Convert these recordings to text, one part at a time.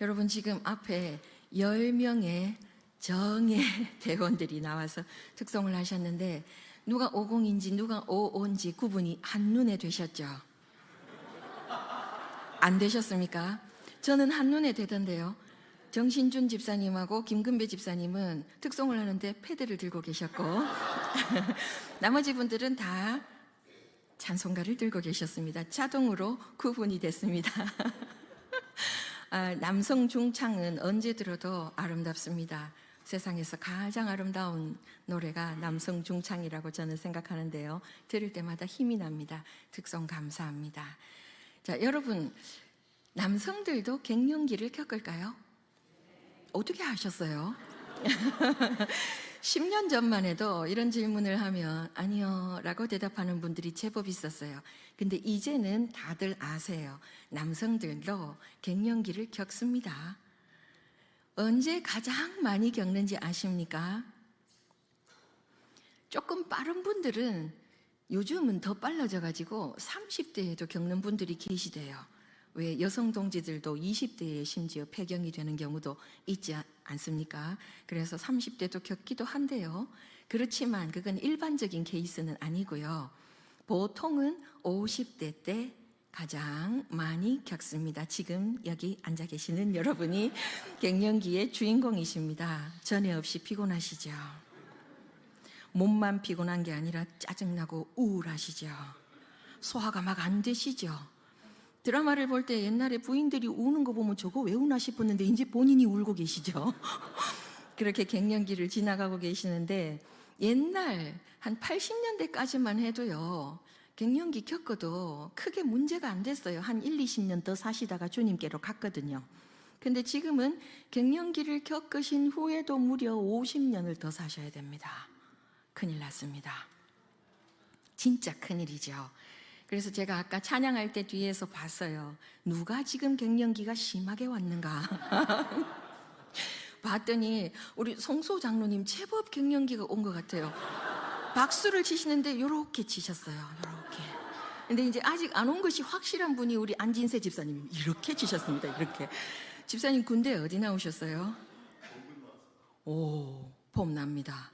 여러분 지금 앞에 10명의 정예 대원들이 나와서 특송을 하셨는데 누가 50인지 누가 55인지 구분이 한눈에 되셨죠? 안 되셨습니까? 저는 한눈에 되던데요. 정신준 집사님하고 김금배 집사님은 특송을 하는데 패드를 들고 계셨고 나머지 분들은 다 찬송가를 들고 계셨습니다. 자동으로 구분이 됐습니다. 남성 중창은 언제 들어도 아름답습니다. 세상에서 가장 아름다운 노래가 남성 중창이라고 저는 생각하는데요. 들을 때마다 힘이 납니다. 특송 감사합니다. 자, 여러분, 남성들도 갱년기를 겪을까요? 어떻게 하셨어요? 10년 전만 해도 이런 질문을 하면 아니요 라고 대답하는 분들이 제법 있었어요. 근데 이제는 다들 아세요. 남성들도 갱년기를 겪습니다. 언제 가장 많이 겪는지 아십니까? 조금 빠른 분들은 요즘은 더 빨라져가지고 30대에도 겪는 분들이 계시대요. 왜 여성 동지들도 20대에 심지어 폐경이 되는 경우도 있지 않습니까? 그래서 30대도 겪기도 한데요. 그렇지만 그건 일반적인 케이스는 아니고요. 보통은 50대 때 가장 많이 겪습니다. 지금 여기 앉아 계시는 여러분이 갱년기의 주인공이십니다. 전에 없이 피곤하시죠? 몸만 피곤한 게 아니라 짜증나고 우울하시죠? 소화가 막 안 되시죠? 드라마를 볼 때 옛날에 부인들이 우는 거 보면 저거 왜 우나 싶었는데 이제 본인이 울고 계시죠? 그렇게 갱년기를 지나가고 계시는데 옛날 한 80년대까지만 해도요. 갱년기 겪어도 크게 문제가 안 됐어요. 한 1, 20년 더 사시다가 주님께로 갔거든요. 근데 지금은 갱년기를 겪으신 후에도 무려 50년을 더 사셔야 됩니다. 큰일 났습니다. 진짜 큰일이죠. 그래서 제가 아까 찬양할 때 뒤에서 봤어요. 누가 지금 갱년기가 심하게 왔는가? 봤더니 우리 송소 장로님 제법 갱년기가 온 것 같아요. 박수를 치시는데 요렇게 치셨어요. 요렇게. 근데 이제 아직 안 온 것이 확실한 분이 우리 안진세 집사님 이렇게 치셨습니다. 이렇게. 집사님 군대 어디 나오셨어요? 오, 봄납니다.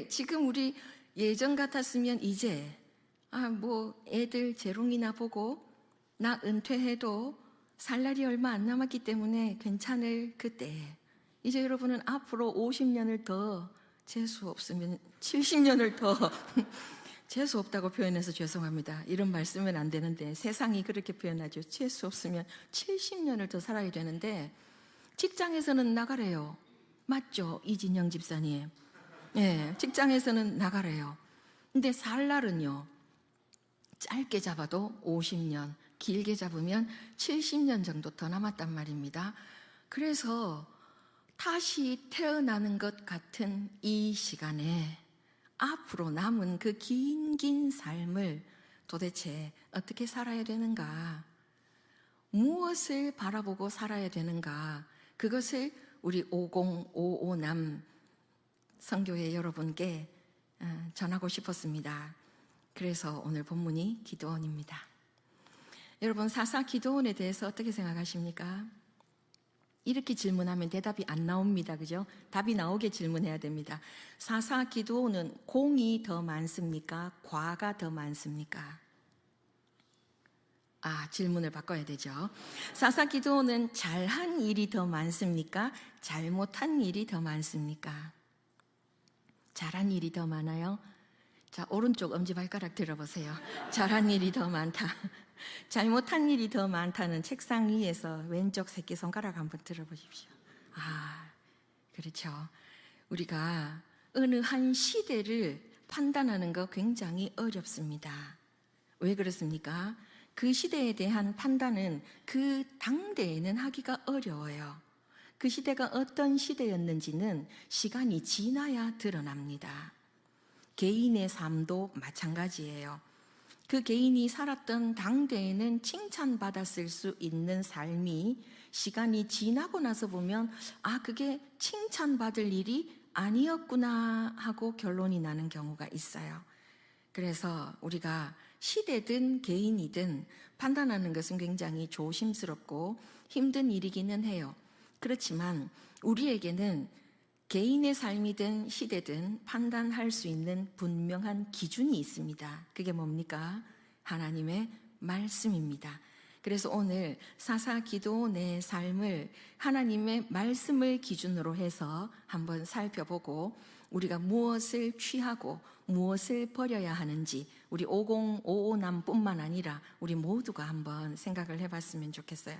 지금 우리 예전 같았으면 이제 애들 재롱이나 보고 나 은퇴해도 살 날이 얼마 안 남았기 때문에 괜찮을 그때. 이제 여러분은 앞으로 50년을 더 재수 없으면 70년을 더 재수 없다고 표현해서 죄송합니다. 이런 말씀은 안 되는데 세상이 그렇게 표현하죠. 재수 없으면 70년을 더 살아야 되는데 직장에서는 나가래요. 맞죠? 이진영 집사님. 예, 직장에서는 나가래요. 근데 살 날은요. 짧게 잡아도 50년, 길게 잡으면 70년 정도 더 남았단 말입니다. 그래서 다시 태어나는 것 같은 이 시간에 앞으로 남은 그 긴 삶을 도대체 어떻게 살아야 되는가? 무엇을 바라보고 살아야 되는가? 그것을 우리 5055남 성교회 여러분께 전하고 싶었습니다. 그래서 오늘 본문이 기도원입니다. 여러분 사사 기도원에 대해서 어떻게 생각하십니까? 이렇게 질문하면 대답이 안 나옵니다. 그죠? 답이 나오게 질문해야 됩니다. 사사 기도원은 공이 더 많습니까? 과가 더 많습니까? 질문을 바꿔야 되죠. 사사 기도원은 잘한 일이 더 많습니까? 잘못한 일이 더 많습니까? 잘한 일이 더 많아요? 자, 오른쪽 엄지발가락 들어보세요. 잘한 일이 더 많다. 잘못한 일이 더 많다는 책상 위에서 왼쪽 새끼손가락 한번 들어보십시오. 그렇죠. 우리가 어느 한 시대를 판단하는 거 굉장히 어렵습니다. 왜 그렇습니까? 그 시대에 대한 판단은 그 당대에는 하기가 어려워요. 그 시대가 어떤 시대였는지는 시간이 지나야 드러납니다. 개인의 삶도 마찬가지예요. 그 개인이 살았던 당대에는 칭찬받았을 수 있는 삶이 시간이 지나고 나서 보면 그게 칭찬받을 일이 아니었구나 하고 결론이 나는 경우가 있어요. 그래서 우리가 시대든 개인이든 판단하는 것은 굉장히 조심스럽고 힘든 일이기는 해요. 그렇지만 우리에게는 개인의 삶이든 시대든 판단할 수 있는 분명한 기준이 있습니다. 그게 뭡니까? 하나님의 말씀입니다. 그래서 오늘 사사 기도원의 삶을 하나님의 말씀을 기준으로 해서 한번 살펴보고 우리가 무엇을 취하고 무엇을 버려야 하는지 우리 5055남뿐만 아니라 우리 모두가 한번 생각을 해봤으면 좋겠어요.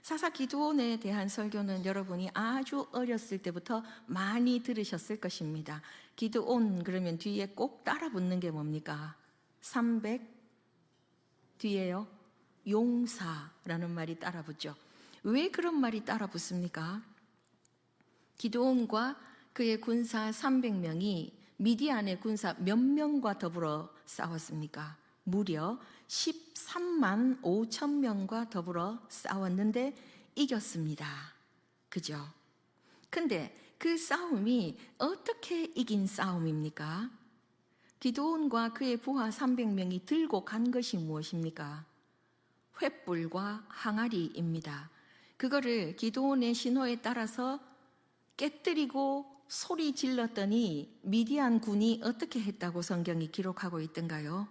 사사 기도원에 대한 설교는 여러분이 아주 어렸을 때부터 많이 들으셨을 것입니다. 기도원 그러면 뒤에 꼭 따라 붙는 게 뭡니까? 300 뒤에요. 용사라는 말이 따라 붙죠. 왜 그런 말이 따라 붙습니까? 기도원과 그의 군사 300명이 미디안의 군사 몇 명과 더불어 싸웠습니까? 무려 13만 5천 명과 더불어 싸웠는데 이겼습니다. 그죠? 근데 그 싸움이 어떻게 이긴 싸움입니까? 기도원과 그의 부하 300명이 들고 간 것이 무엇입니까? 횃불과 항아리입니다. 그거를 기도원의 신호에 따라서 깨뜨리고 소리 질렀더니 미디안 군이 어떻게 했다고 성경이 기록하고 있던가요?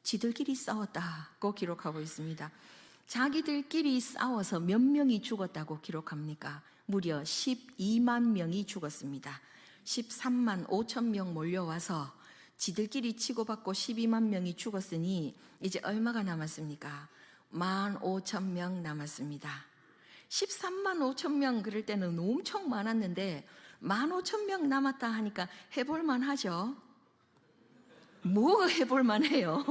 지들끼리 싸웠다고 기록하고 있습니다. 자기들끼리 싸워서 몇 명이 죽었다고 기록합니까? 무려 12만 명이 죽었습니다. 13만 5천 명 몰려와서 지들끼리 치고받고 12만 명이 죽었으니 이제 얼마가 남았습니까? 15,000명 남았습니다. 13만 5천 명 그럴 때는 엄청 많았는데 15,000명 남았다 하니까 해볼만 하죠. 뭐가 해볼만 해요?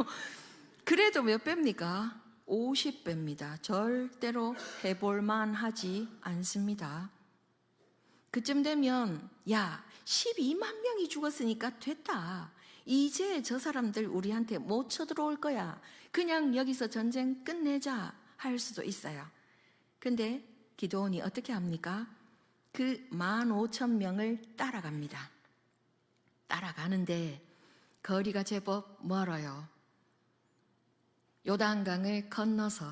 그래도 몇 배입니까? 50배입니다. 절대로 해볼만 하지 않습니다. 그쯤 되면 야 12만 명이 죽었으니까 됐다. 이제 저 사람들 우리한테 못 쳐들어올 거야. 그냥 여기서 전쟁 끝내자 할 수도 있어요. 근데 기도원이 어떻게 합니까? 그 15,000명을 따라갑니다. 따라가는데 거리가 제법 멀어요. 요단강을 건너서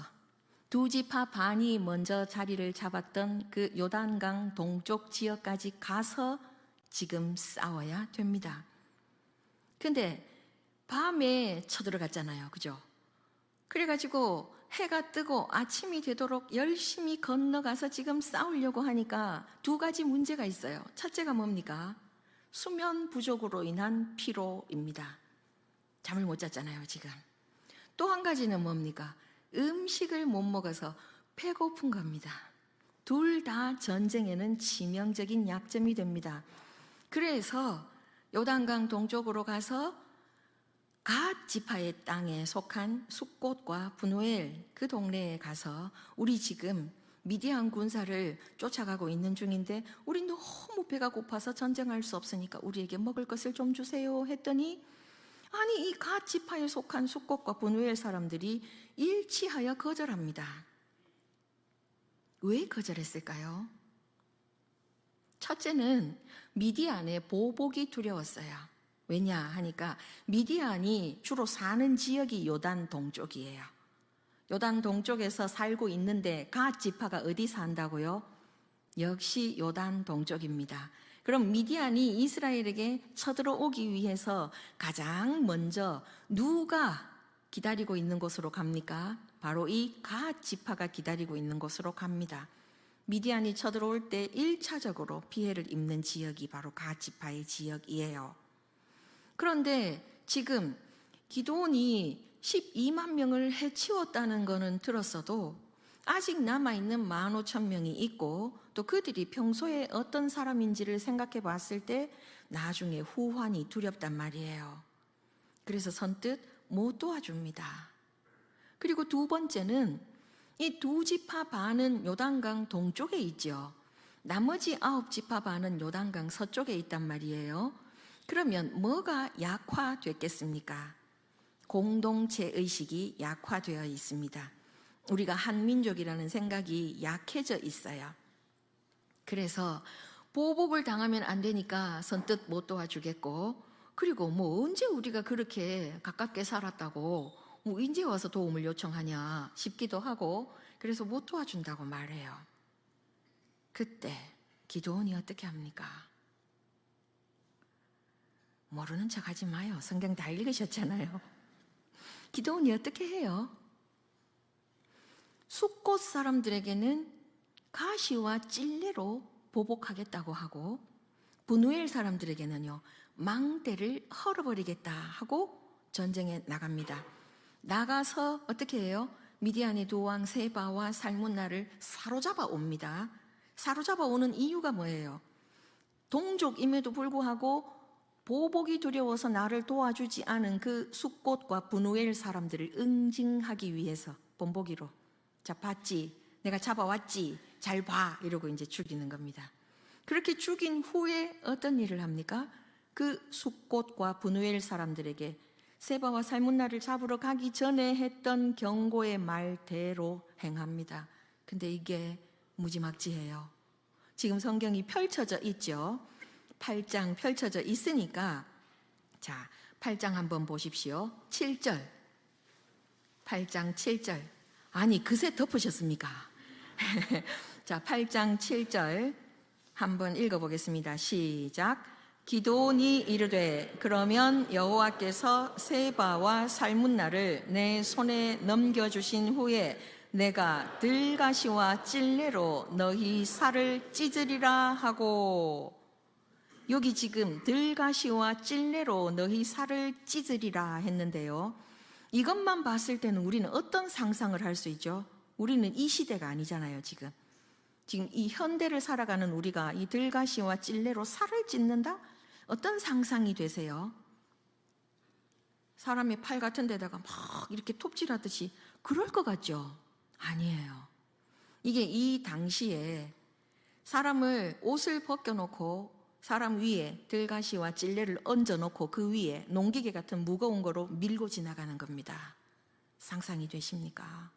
두 지파 반이 먼저 자리를 잡았던 그 요단강 동쪽 지역까지 가서 지금 싸워야 됩니다. 근데 밤에 쳐들어갔잖아요. 그죠? 그래가지고 해가 뜨고 아침이 되도록 열심히 건너가서 지금 싸우려고 하니까 두 가지 문제가 있어요. 첫째가 뭡니까? 수면 부족으로 인한 피로입니다. 잠을 못 잤잖아요, 지금. 또 한 가지는 뭡니까? 음식을 못 먹어서 배고픈 겁니다. 둘 다 전쟁에는 치명적인 약점이 됩니다. 그래서 요단강 동쪽으로 가서 갓 지파의 땅에 속한 숫꽃과 분우엘 그 동네에 가서 우리 지금 미디안 군사를 쫓아가고 있는 중인데 우리 너무 배가 고파서 전쟁할 수 없으니까 우리에게 먹을 것을 좀 주세요 했더니 아니 이 갓 지파에 속한 숫꽃과 분우엘 사람들이 일치하여 거절합니다. 왜 거절했을까요? 첫째는 미디안의 보복이 두려웠어요. 왜냐 하니까 미디안이 주로 사는 지역이 요단 동쪽이에요. 요단 동쪽에서 살고 있는데 갓 지파가 어디 산다고요? 역시 요단 동쪽입니다. 그럼 미디안이 이스라엘에게 쳐들어오기 위해서 가장 먼저 누가 기다리고 있는 곳으로 갑니까? 바로 이 갓 지파가 기다리고 있는 곳으로 갑니다. 미디안이 쳐들어올 때 1차적으로 피해를 입는 지역이 바로 갓 지파의 지역이에요. 그런데 지금 기도원이 12만 명을 해치웠다는 것은 들었어도 아직 남아있는 15,000명이 있고 또 그들이 평소에 어떤 사람인지를 생각해 봤을 때 나중에 후환이 두렵단 말이에요. 그래서 선뜻 못 도와줍니다. 그리고 두 번째는 이 두 지파 반은 요단강 동쪽에 있죠. 나머지 9지파 반은 요단강 서쪽에 있단 말이에요. 그러면 뭐가 약화됐겠습니까? 공동체 의식이 약화되어 있습니다. 우리가 한민족이라는 생각이 약해져 있어요. 그래서 보복을 당하면 안 되니까 선뜻 못 도와주겠고, 그리고 뭐 언제 우리가 그렇게 가깝게 살았다고 뭐 이제 와서 도움을 요청하냐 싶기도 하고, 그래서 못 도와준다고 말해요. 그때 기드온이 어떻게 합니까? 모르는 척 하지 마요. 성경 다 읽으셨잖아요. 기드온이 어떻게 해요? 숫곳 사람들에게는 가시와 찔레로 보복하겠다고 하고, 브누엘 사람들에게는요 망대를 헐어버리겠다 하고 전쟁에 나갑니다. 나가서 어떻게 해요? 미디안의 두 왕 세바와 살문나를 사로잡아 옵니다. 사로잡아 오는 이유가 뭐예요? 동족임에도 불구하고 보복이 두려워서 나를 도와주지 않은 그 숫곳과 브누엘 사람들을 응징하기 위해서 본보기로, 자 봤지? 내가 잡아왔지? 잘 봐! 이러고 이제 죽이는 겁니다. 그렇게 죽인 후에 어떤 일을 합니까? 그 숫곳과 브누엘 사람들에게 세바와 살문나를 잡으러 가기 전에 했던 경고의 말대로 행합니다. 근데 이게 무지막지해요. 지금 성경이 펼쳐져 있죠. 8장 펼쳐져 있으니까, 자 8장 한번 보십시오. 7절, 8장 7절. 아니 그새 덮으셨습니까? 자 8장 7절 한번 읽어보겠습니다. 시작. 기드온이 이르되 그러면 여호와께서 세바와 살문나를 내 손에 넘겨주신 후에 내가 들가시와 찔레로 너희 살을 찢으리라 하고, 여기 지금 들가시와 찔레로 너희 살을 찢으리라 했는데요, 이것만 봤을 때는 우리는 어떤 상상을 할 수 있죠? 우리는 이 시대가 아니잖아요. 지금 이 현대를 살아가는 우리가 이 들가시와 찔레로 살을 찢는다? 어떤 상상이 되세요? 사람의 팔 같은 데다가 막 이렇게 톱질하듯이 그럴 것 같죠? 아니에요. 이게 이 당시에 사람을 옷을 벗겨놓고 사람 위에 들가시와 찔레를 얹어놓고 그 위에 농기계 같은 무거운 거로 밀고 지나가는 겁니다. 상상이 되십니까?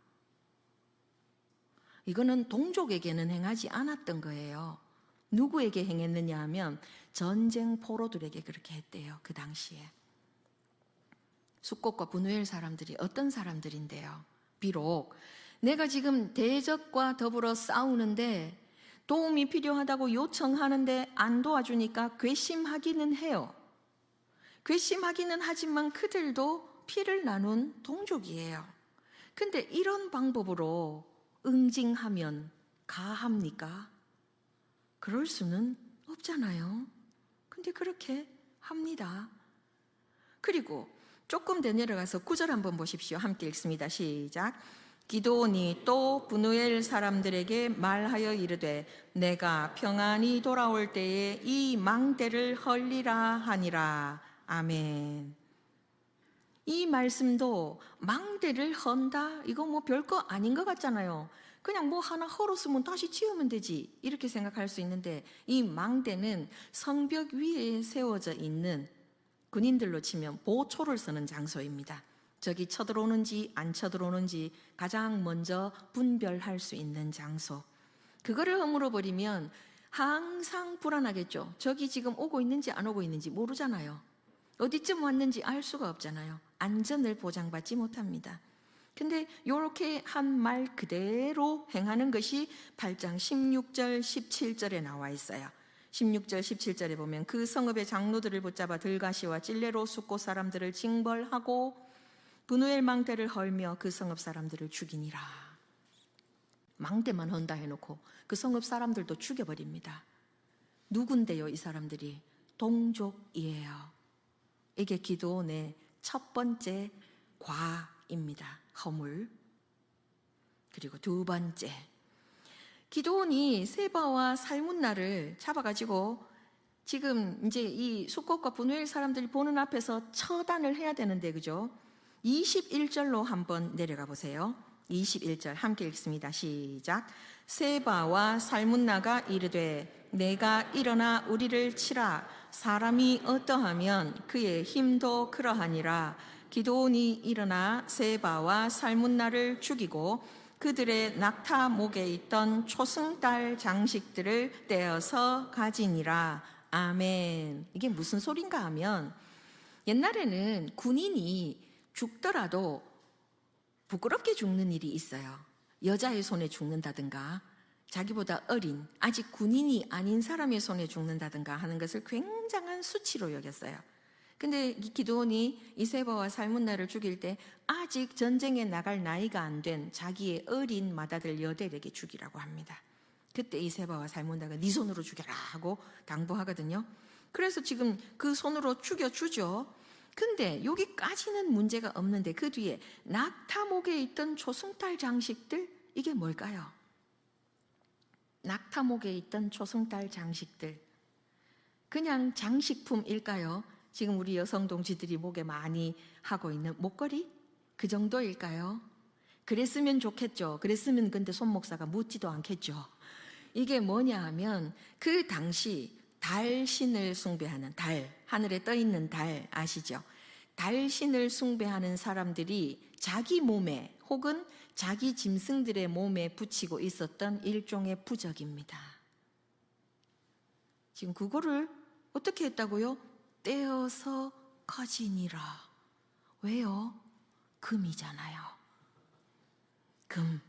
이거는 동족에게는 행하지 않았던 거예요. 누구에게 행했느냐 하면 전쟁 포로들에게 그렇게 했대요. 그 당시에. 숫곳과 브누엘 사람들이 어떤 사람들인데요? 비록 내가 지금 대적과 더불어 싸우는데 도움이 필요하다고 요청하는데 안 도와주니까 괘씸하기는 해요. 괘씸하기는 하지만 그들도 피를 나눈 동족이에요. 근데 이런 방법으로 응징하면 가합니까? 그럴 수는 없잖아요. 근데 그렇게 합니다. 그리고 조금 더 내려가서 9절 한번 보십시오. 함께 읽습니다. 시작. 기드온이 또 브누엘 사람들에게 말하여 이르되 내가 평안히 돌아올 때에 이 망대를 헐리라 하니라. 아멘. 이 말씀도 망대를 헌다? 이거 뭐 별거 아닌 것 같잖아요. 그냥 뭐 하나 헐었으면 다시 지으면 되지 이렇게 생각할 수 있는데, 이 망대는 성벽 위에 세워져 있는, 군인들로 치면 보초를 서는 장소입니다. 적이 쳐들어오는지 안 쳐들어오는지 가장 먼저 분별할 수 있는 장소. 그거를 허물어 버리면 항상 불안하겠죠. 적이 지금 오고 있는지 안 오고 있는지 모르잖아요. 어디쯤 왔는지 알 수가 없잖아요. 안전을 보장받지 못합니다. 근데 이렇게 한 말 그대로 행하는 것이 8장 16절 17절에 나와 있어요. 16절 17절에 보면 그 성읍의 장로들을 붙잡아 들가시와 찔레로 숫곳 사람들을 징벌하고 브누엘 망대를 헐며 그 성읍 사람들을 죽이니라. 망대만 헌다 해놓고 그 성읍 사람들도 죽여버립니다. 누군데요? 이 사람들이 동족이에요. 이게 기드온의 첫 번째 과입니다. 허물. 그리고 두 번째, 기드온이 세바와 살문나를 잡아가지고 지금 이제 이 숫곳과 브누엘 사람들이 보는 앞에서 처단을 해야 되는데, 그죠? 21절로 한번 내려가 보세요. 21절 함께 읽습니다. 시작. 세바와 살문나가 이르되 내가 일어나 우리를 치라. 사람이 어떠하면 그의 힘도 그러하니라. 기드온이 일어나 세바와 살문나를 죽이고 그들의 낙타 목에 있던 초승달 장식들을 떼어서 가지니라. 아멘. 이게 무슨 소린가 하면, 옛날에는 군인이 죽더라도 부끄럽게 죽는 일이 있어요. 여자의 손에 죽는다든가 자기보다 어린 아직 군인이 아닌 사람의 손에 죽는다든가 하는 것을 굉장한 수치로 여겼어요. 근데 기드온이 이세바와 살문나를 죽일 때 아직 전쟁에 나갈 나이가 안 된 자기의 어린 맏아들 여델에게 죽이라고 합니다. 그때 이세바와 살문나가 네 손으로 죽여라 하고 당부하거든요. 그래서 지금 그 손으로 죽여주죠. 근데 여기까지는 문제가 없는데 그 뒤에 낙타목에 있던 초승달 장식들, 이게 뭘까요? 낙타목에 있던 초승달 장식들, 그냥 장식품일까요? 지금 우리 여성 동지들이 목에 많이 하고 있는 목걸이? 그 정도일까요? 그랬으면 좋겠죠. 그랬으면 근데 손 목사가 묻지도 않겠죠. 이게 뭐냐 하면 그 당시 달신을 숭배하는, 달, 하늘에 떠 있는 달 아시죠? 달신을 숭배하는 사람들이 자기 몸에 혹은 자기 짐승들의 몸에 붙이고 있었던 일종의 부적입니다. 지금 그거를 어떻게 했다고요? 떼어서 가지니라. 왜요? 금이잖아요. 금.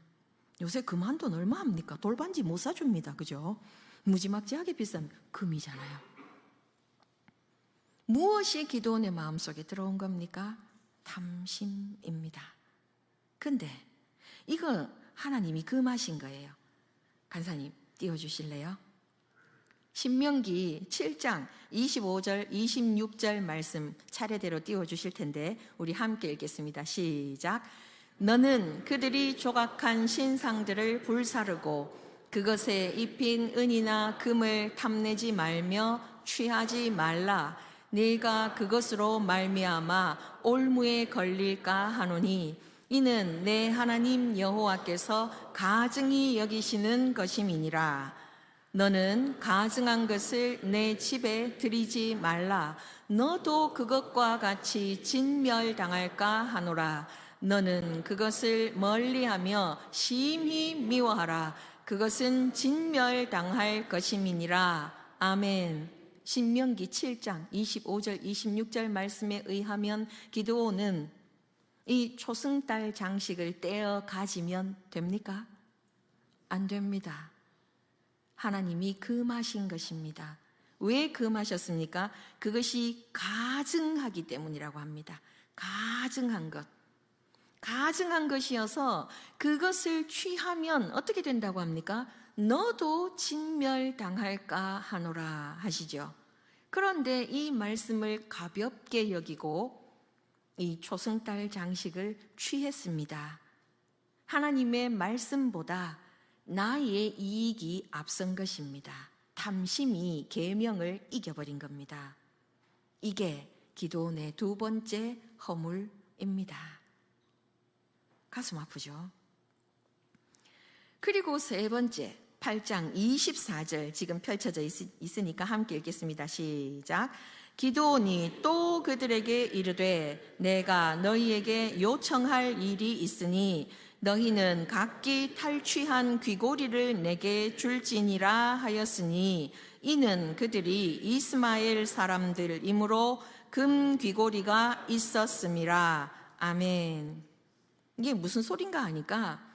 요새 금 한 돈 얼마 합니까? 돌반지 못 사줍니다. 그죠? 무지막지하게 비싼 금이잖아요. 무엇이 기드온의 마음속에 들어온 겁니까? 탐심입니다. 근데 이거 하나님이 금하신 거예요. 간사님 띄워주실래요? 신명기 7장 25절 26절 말씀 차례대로 띄워주실 텐데 우리 함께 읽겠습니다. 시작. 너는 그들이 조각한 신상들을 불사르고 그것에 입힌 은이나 금을 탐내지 말며 취하지 말라. 네가 그것으로 말미암아 올무에 걸릴까 하노니 이는 내 하나님 여호와께서 가증히 여기시는 것임이니라. 너는 가증한 것을 내 집에 들이지 말라. 너도 그것과 같이 진멸당할까 하노라. 너는 그것을 멀리하며 심히 미워하라. 그것은 진멸당할 것임이니라. 아멘. 신명기 7장 25절 26절 말씀에 의하면 기드온은 이 초승달 장식을 떼어 가지면 됩니까? 안 됩니다. 하나님이 금하신 것입니다. 왜 금하셨습니까? 그것이 가증하기 때문이라고 합니다. 가증한 것. 가증한 것이어서 그것을 취하면 어떻게 된다고 합니까? 너도 진멸당할까 하노라 하시죠. 그런데 이 말씀을 가볍게 여기고 이 초승달 장식을 취했습니다. 하나님의 말씀보다 나의 이익이 앞선 것입니다. 탐심이 계명을 이겨버린 겁니다. 이게 기드온의 두 번째 허물입니다. 가슴 아프죠? 그리고 세 번째 8장 24절 지금 펼쳐져 있으니까 함께 읽겠습니다. 시작. 기드온이 또 그들에게 이르되 내가 너희에게 요청할 일이 있으니 너희는 각기 탈취한 귀고리를 내게 줄지니라 하였으니 이는 그들이 이스마엘 사람들이므로 금 귀고리가 있었음이라. 아멘. 이게 무슨 소린가 하니까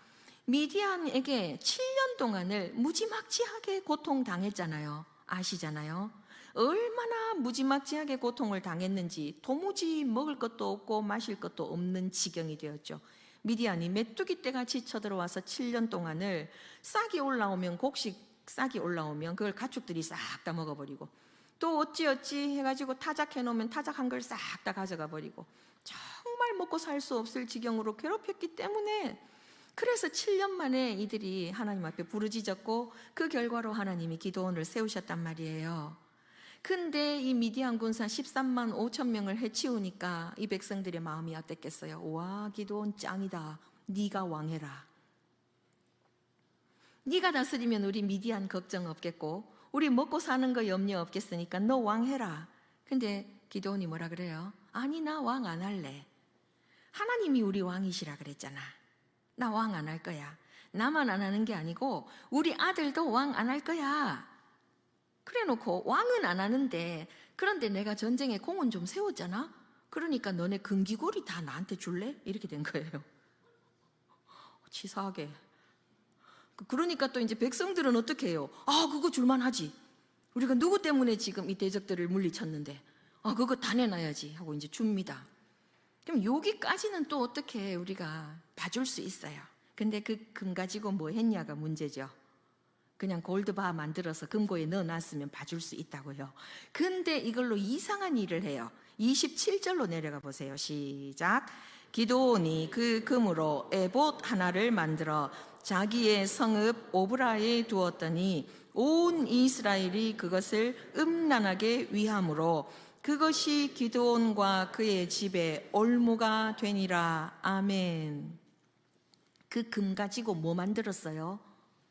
미디안에게 7년 동안을 무지막지하게 고통당했잖아요. 아시잖아요. 얼마나 무지막지하게 고통을 당했는지 도무지 먹을 것도 없고 마실 것도 없는 지경이 되었죠. 미디안이 메뚜기 떼같이 쳐들어와서 7년 동안을 싹이 올라오면 곡식 싹이 올라오면 그걸 가축들이 싹 다 먹어버리고 또 어찌어찌 해가지고 타작해 놓으면 타작한 걸 싹 다 가져가 버리고 정말 먹고 살 수 없을 지경으로 괴롭혔기 때문에 그래서 7년 만에 이들이 하나님 앞에 부르짖었고 그 결과로 하나님이 기드온을 세우셨단 말이에요. 근데 이 미디안 군사 13만 5천 명을 해치우니까 이 백성들의 마음이 어땠겠어요? 와, 기드온 짱이다. 네가 왕해라. 네가 다스리면 우리 미디안 걱정 없겠고 우리 먹고 사는 거 염려 없겠으니까 너 왕해라. 근데 기드온이 뭐라 그래요? 아니, 나 왕 안 할래. 하나님이 우리 왕이시라 그랬잖아. 나 왕 안 할 거야. 나만 안 하는 게 아니고 우리 아들도 왕 안 할 거야. 그래 놓고 왕은 안 하는데 그런데 내가 전쟁에 공은 좀 세웠잖아. 그러니까 너네 금기골이 다 나한테 줄래? 이렇게 된 거예요. 치사하게. 그러니까 또 이제 백성들은 어떻게 해요? 아, 그거 줄만하지. 우리가 누구 때문에 지금 이 대적들을 물리쳤는데, 아, 그거 다 내놔야지 하고 이제 줍니다. 그럼 여기까지는 또 어떻게 우리가 봐줄 수 있어요? 근데 그 금 가지고 뭐 했냐가 문제죠. 그냥 골드바 만들어서 금고에 넣어놨으면 봐줄 수 있다고요. 근데 이걸로 이상한 일을 해요. 27절로 내려가 보세요. 시작. 기드온이 그 금으로 에봇 하나를 만들어 자기의 성읍 오브라에 두었더니 온 이스라엘이 그것을 음란하게 위함으로 그것이 기드온과 그의 집에 올무가 되니라. 아멘. 그 금 가지고 뭐 만들었어요?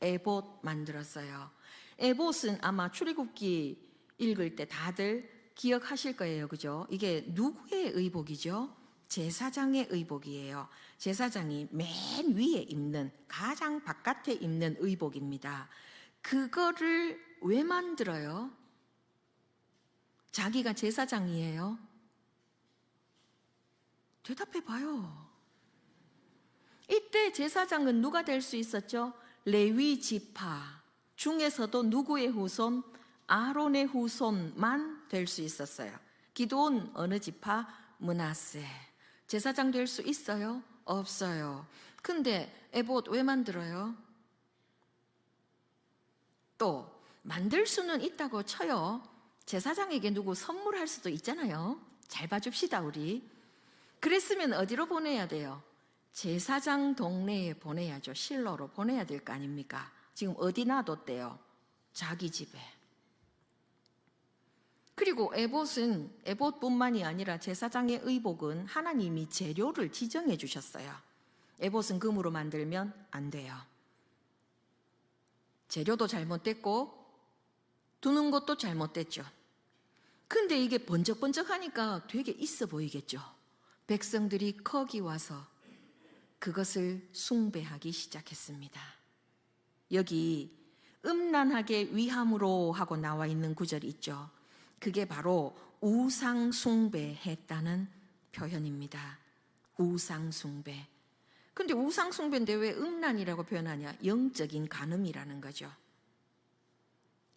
에봇 만들었어요. 에봇은 아마 출애굽기 읽을 때 다들 기억하실 거예요. 그죠? 이게 누구의 의복이죠? 제사장의 의복이에요. 제사장이 맨 위에 입는, 가장 바깥에 입는 의복입니다. 그거를 왜 만들어요? 자기가 제사장이에요. 대답해 봐요. 이때 제사장은 누가 될 수 있었죠? 레위 지파 중에서도 누구의 후손? 아론의 후손만 될 수 있었어요. 기드온 어느 지파? 므낫세. 제사장 될 수 있어요? 없어요. 근데 에봇 왜 만들어요? 또 만들 수는 있다고 쳐요. 제사장에게 누구 선물할 수도 있잖아요. 잘 봐줍시다 우리. 그랬으면 어디로 보내야 돼요? 제사장 동네에 보내야죠. 실로로 보내야 될 거 아닙니까? 지금 어디 놔뒀대요? 자기 집에. 그리고 에봇뿐만이 아니라 제사장의 의복은 하나님이 재료를 지정해 주셨어요. 에봇은 금으로 만들면 안 돼요. 재료도 잘못됐고 두는 것도 잘못됐죠. 근데 이게 번쩍번쩍하니까 되게 있어 보이겠죠. 백성들이 거기 와서 그것을 숭배하기 시작했습니다. 여기 음란하게 위함으로 하고 나와 있는 구절이 있죠. 그게 바로 우상 숭배했다는 표현입니다. 우상 숭배. 근데 우상 숭배인데 왜 음란이라고 표현하냐? 영적인 간음이라는 거죠.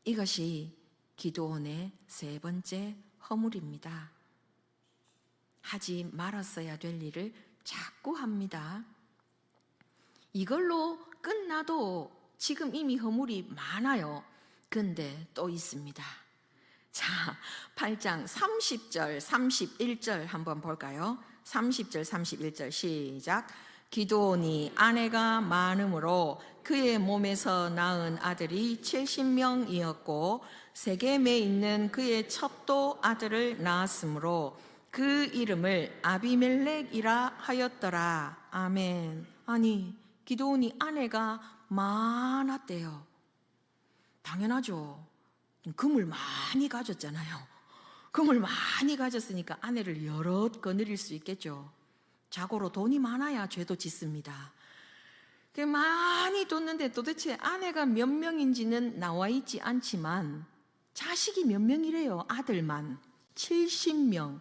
이것이 기드온의 세 번째 허물입니다. 하지 말았어야 될 일을 자꾸 합니다. 이걸로 끝나도 지금 이미 허물이 많아요. 근데 또 있습니다. 자, 8장 30절, 31절 한번 볼까요? 30절, 31절 시작. 기드온이 아내가 많음으로 그의 몸에서 낳은 아들이 70명이었고 세겜에 있는 그의 첩도 아들을 낳았으므로 그 이름을 아비멜렉이라 하였더라. 아멘. 아니, 기드온이 아내가 많았대요. 당연하죠. 금을 많이 가졌잖아요. 금을 많이 가졌으니까 아내를 여럿 거느릴 수 있겠죠. 자고로 돈이 많아야 죄도 짓습니다. 많이 뒀는데 도대체 아내가 몇 명인지는 나와 있지 않지만 자식이 몇 명이래요. 아들만 70명.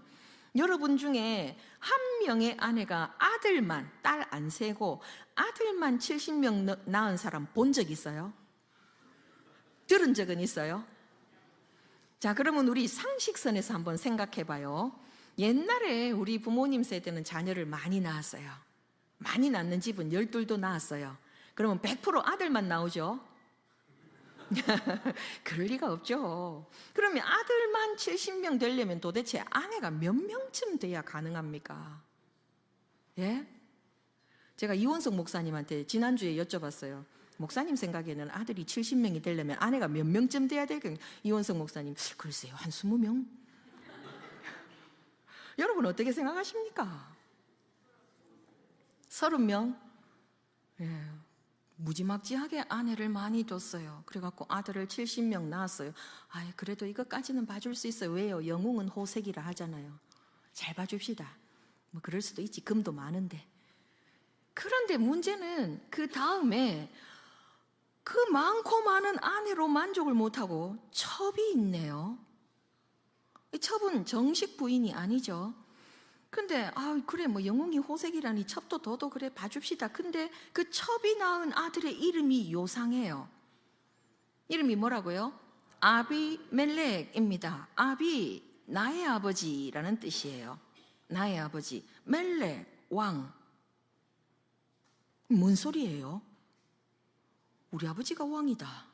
여러분 중에 한 명의 아내가 아들만, 딸 안 세고 아들만 70명 낳은 사람 본 적 있어요? 들은 적은 있어요? 자, 그러면 우리 상식선에서 한번 생각해 봐요. 옛날에 우리 부모님 세대는 자녀를 많이 낳았어요. 많이 낳는 집은 12도 낳았어요. 그러면 100% 아들만 나오죠? 그럴 리가 없죠. 그러면 아들만 70명 되려면 도대체 아내가 몇 명쯤 돼야 가능합니까? 예? 제가 이원석 목사님한테 지난주에 여쭤봤어요. 목사님 생각에는 아들이 70명이 되려면 아내가 몇 명쯤 돼야 될까요? 이원석 목사님, 글쎄요, 한 20명? 여러분 어떻게 생각하십니까? 30명? 예, 무지막지하게 아내를 많이 뒀어요. 그래갖고 아들을 70명 낳았어요. 아, 그래도 이것까지는 봐줄 수 있어요. 왜요? 영웅은 호색이라 하잖아요. 잘 봐줍시다. 뭐 그럴 수도 있지. 금도 많은데. 그런데 문제는 그 다음에 그 많고 많은 아내로 만족을 못하고 첩이 있네요. 이 첩은 정식 부인이 아니죠. 근데 그래 뭐 영웅이 호색이라니 첩도 더도 그래 봐줍시다. 근데 그 첩이 낳은 아들의 이름이 요상해요. 이름이 뭐라고요? 아비멜렉입니다. 아비 나의 아버지라는 뜻이에요. 나의 아버지. 멜렉 왕. 뭔 소리예요? 우리 아버지가 왕이다.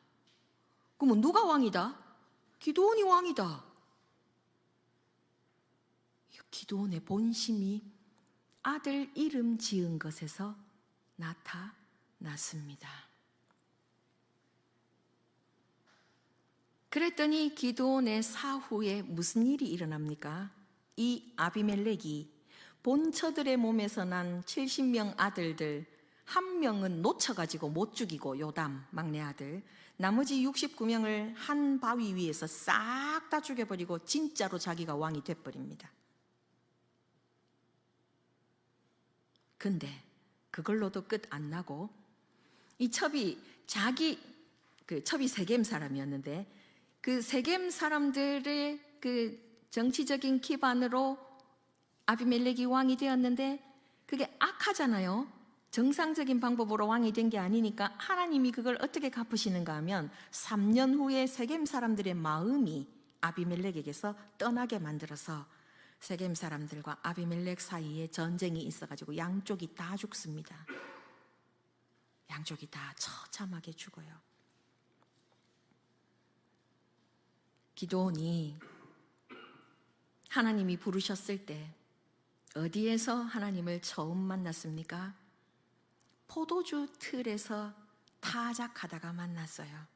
그러면 누가 왕이다? 기드온이 왕이다. 기드온의 본심이 아들 이름 지은 것에서 나타났습니다. 그랬더니 기드온의 사후에 무슨 일이 일어납니까? 이 아비멜렉이 본처들의 몸에서 난 70명 아들들 한 명은 놓쳐가지고 못 죽이고 요담 막내 아들, 나머지 69명을 한 바위 위에서 싹 다 죽여버리고 진짜로 자기가 왕이 돼버립니다. 근데 그걸로도 끝 안 나고 이 첩이 첩이 세겜 사람이었는데 그 세겜 사람들의 그 정치적인 기반으로 아비멜렉이 왕이 되었는데 그게 악하잖아요. 정상적인 방법으로 왕이 된 게 아니니까 하나님이 그걸 어떻게 갚으시는가 하면 3년 후에 세겜 사람들의 마음이 아비멜렉에게서 떠나게 만들어서 세겜 사람들과 아비멜렉 사이에 전쟁이 있어가지고 양쪽이 다 죽습니다. 양쪽이 다 처참하게 죽어요. 기드온이 하나님이 부르셨을 때 어디에서 하나님을 처음 만났습니까? 포도주 틀에서 타작하다가 만났어요.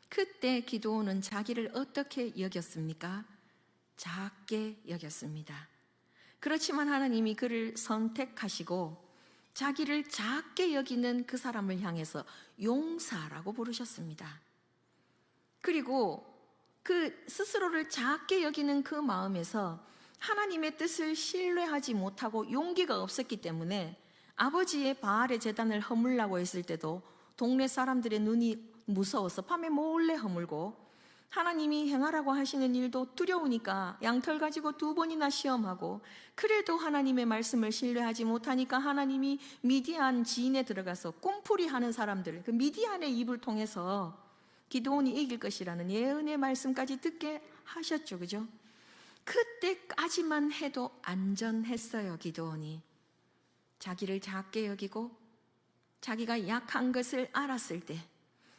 그때 기드온은 자기를 어떻게 여겼습니까? 작게 여겼습니다. 그렇지만 하나님이 그를 선택하시고 자기를 작게 여기는 그 사람을 향해서 용사라고 부르셨습니다. 그리고 그 스스로를 작게 여기는 그 마음에서 하나님의 뜻을 신뢰하지 못하고 용기가 없었기 때문에 아버지의 바알의 제단을 허물라고 했을 때도 동네 사람들의 눈이 무서워서 밤에 몰래 허물고, 하나님이 행하라고 하시는 일도 두려우니까 양털 가지고 2번이나 시험하고, 그래도 하나님의 말씀을 신뢰하지 못하니까 하나님이 미디안 지인에 들어가서 꿈풀이 하는 사람들, 그 미디안의 입을 통해서 기드온이 이길 것이라는 예언의 말씀까지 듣게 하셨죠. 그죠? 그때까지만 해도 안전했어요. 기드온이 자기를 작게 여기고 자기가 약한 것을 알았을 때,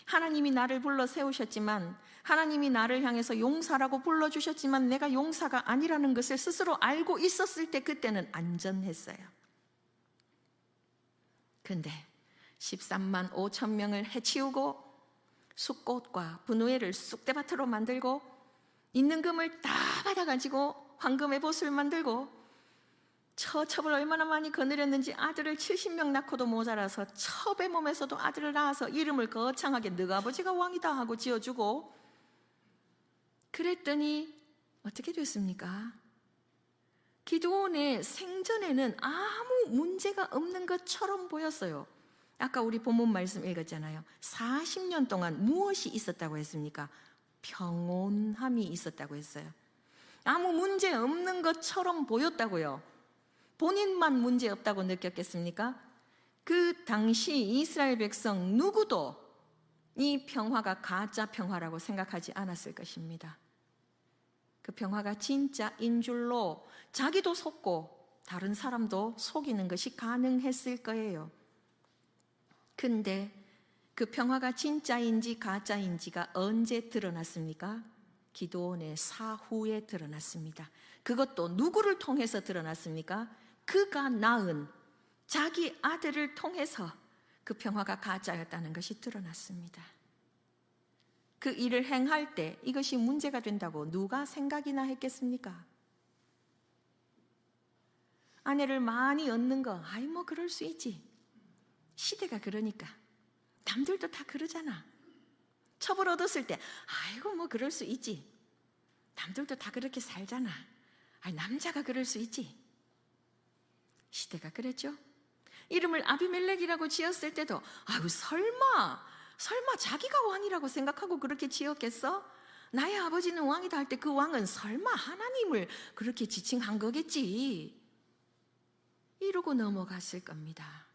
하나님이 나를 불러 세우셨지만, 하나님이 나를 향해서 용사라고 불러주셨지만 내가 용사가 아니라는 것을 스스로 알고 있었을 때, 그때는 안전했어요. 근데 13만 5천 명을 해치우고 숫꽃과 분우회를 쑥대밭으로 만들고 있는 금을 다 받아가지고 황금의 봇을 만들고 첩을 얼마나 많이 거느렸는지 아들을 70명 낳고도 모자라서 첩의 몸에서도 아들을 낳아서 이름을 거창하게 너가 아버지가 왕이다 하고 지어주고, 그랬더니 어떻게 됐습니까? 기드온의 생전에는 아무 문제가 없는 것처럼 보였어요. 아까 우리 본문 말씀 읽었잖아요. 40년 동안 무엇이 있었다고 했습니까? 평온함이 있었다고 했어요. 아무 문제 없는 것처럼 보였다고요. 본인만 문제 없다고 느꼈겠습니까? 그 당시 이스라엘 백성 누구도 이 평화가 가짜 평화라고 생각하지 않았을 것입니다. 그 평화가 진짜인 줄로 자기도 속고 다른 사람도 속이는 것이 가능했을 거예요. 근데 그 평화가 진짜인지 가짜인지가 언제 드러났습니까? 기드온의 사후에 드러났습니다. 그것도 누구를 통해서 드러났습니까? 그가 낳은 자기 아들을 통해서 그 평화가 가짜였다는 것이 드러났습니다. 그 일을 행할 때 이것이 문제가 된다고 누가 생각이나 했겠습니까? 아내를 많이 얻는 거, 뭐 그럴 수 있지. 시대가 그러니까. 남들도 다 그러잖아. 첩을 얻었을 때 아이고 뭐 그럴 수 있지. 남들도 다 그렇게 살잖아. 남자가 그럴 수 있지. 시대가 그랬죠. 이름을 아비멜렉이라고 지었을 때도 설마 자기가 왕이라고 생각하고 그렇게 지었겠어? 나의 아버지는 왕이다 할 때 그 왕은 설마 하나님을 그렇게 지칭한 거겠지, 이러고 넘어갔을 겁니다.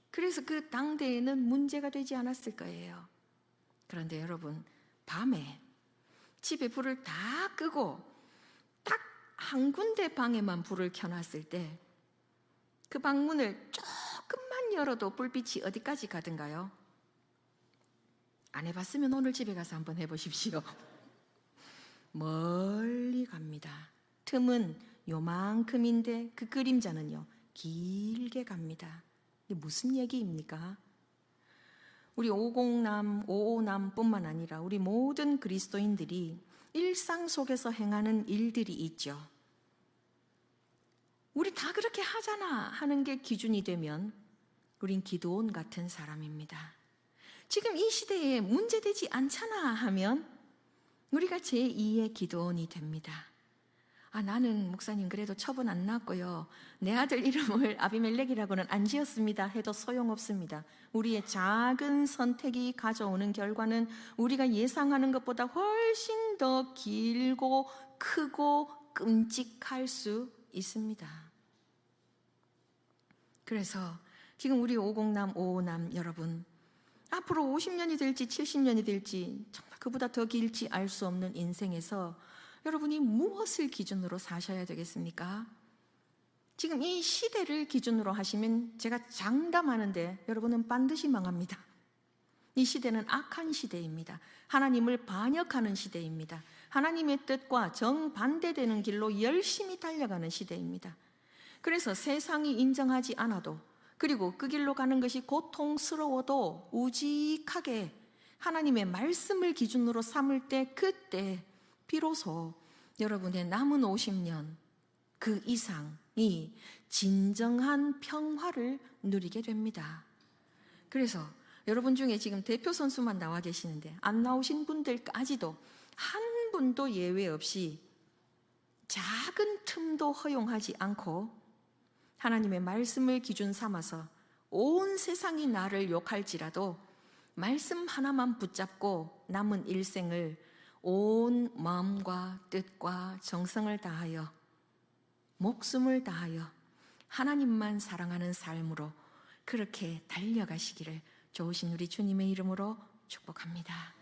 그래서 그 당대에는 문제가 되지 않았을 거예요. 그런데 여러분, 밤에 집에 불을 다 끄고 딱 한 군데 방에만 불을 켜놨을 때 그 방문을 조금만 열어도 불빛이 어디까지 가든가요? 안 해봤으면 오늘 집에 가서 한번 해보십시오. 멀리 갑니다. 틈은 요만큼인데 그 그림자는요 길게 갑니다. 이게 무슨 얘기입니까? 우리 50남, 55남뿐만 아니라 우리 모든 그리스도인들이 일상 속에서 행하는 일들이 있죠. 우리 다 그렇게 하잖아 하는 게 기준이 되면 우린 기드온 같은 사람입니다. 지금 이 시대에 문제되지 않잖아 하면 우리가 제2의 기드온이 됩니다. 나는 목사님 그래도 처분 안 났고요, 내 아들 이름을 아비멜렉이라고는 안 지었습니다 해도 소용없습니다. 우리의 작은 선택이 가져오는 결과는 우리가 예상하는 것보다 훨씬 더 길고 크고 끔찍할 수 있습니다. 그래서 지금 우리 50남, 55남 여러분, 앞으로 50년이 될지 70년이 될지 정말 그보다 더 길지 알 수 없는 인생에서 여러분이 무엇을 기준으로 사셔야 되겠습니까? 지금 이 시대를 기준으로 하시면 제가 장담하는데 여러분은 반드시 망합니다. 이 시대는 악한 시대입니다. 하나님을 반역하는 시대입니다. 하나님의 뜻과 정반대되는 길로 열심히 달려가는 시대입니다. 그래서 세상이 인정하지 않아도, 그리고 그 길로 가는 것이 고통스러워도 우직하게 하나님의 말씀을 기준으로 삼을 때, 그때 비로소 여러분의 남은 50년 그 이상이 진정한 평화를 누리게 됩니다. 그래서 여러분 중에 지금 대표 선수만 나와 계시는데 안 나오신 분들까지도 한 분도 예외 없이 작은 틈도 허용하지 않고 하나님의 말씀을 기준 삼아서 온 세상이 나를 욕할지라도 말씀 하나만 붙잡고 남은 일생을 온 마음과 뜻과 정성을 다하여, 목숨을 다하여 하나님만 사랑하는 삶으로 그렇게 달려가시기를 좋으신 우리 주님의 이름으로 축복합니다.